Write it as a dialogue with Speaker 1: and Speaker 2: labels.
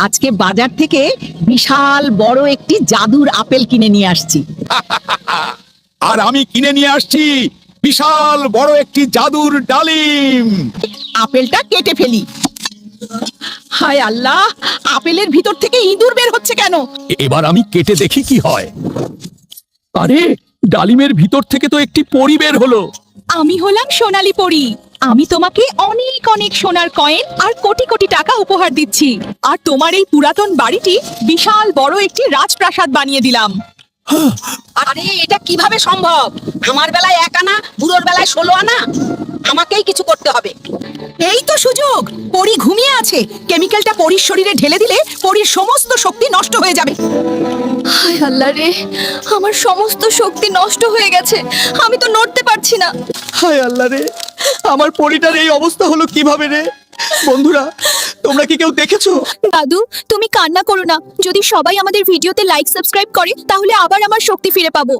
Speaker 1: আজকে বাজার থেকে বিশাল বড় একটি জাদুর আপেল কিনে নিয়ে আসছি।
Speaker 2: আর আমি কিনে নিয়ে আসছি বিশাল বড় একটি জাদুর ডালিম।
Speaker 1: আপেলটা কেটে ফেলি। হায় আল্লাহ, আপেলের ভিতর থেকে ইঁদুর বের হচ্ছে কেন?
Speaker 2: এবার আমি কেটে দেখি কি হয়। আরে, ডালিমের ভিতর থেকে তো একটি পরী বের হলো।
Speaker 3: আমি হলাম সোনালী পরী। আমি তোমাকে অনেক অনেক সোনার কয়েন আর কোটি কোটি টাকা উপহার দিচ্ছি। আর তোমার এই পুরাতন বাড়িটি বিশাল বড় একটি রাজপ্রাসাদ বানিয়ে দিলাম।
Speaker 1: আরে এটা কিভাবে সম্ভব? আমার বেলায় 1 আনা, বুড়োর বেলায় 16 আনা। আমাকেই কিছু করতে হবে। এই তো সুযোগ। পরী ঘুমিয়ে আছে। কেমিক্যালটা পরীর শরীরে ঢেলে দিলে পরীর সমস্ত শক্তি নষ্ট হয়ে যাবে।
Speaker 3: হায় আল্লাহ রে, আমার সমস্ত শক্তি নষ্ট হয়ে গেছে। আমি তো নড়তে পারছি না।
Speaker 2: হায় আল্লাহ রে, আমার পরীটার এই অবস্থা হলো কিভাবে রে? বন্ধুরা, তোমরা কি কেউ দেখেছো?
Speaker 3: দাদু, তুমি কান্না করো না। যদি সবাই আমাদের ভিডিওতে লাইক সাবস্ক্রাইব করে তাহলে আবার আমার শক্তি ফিরে পাবো।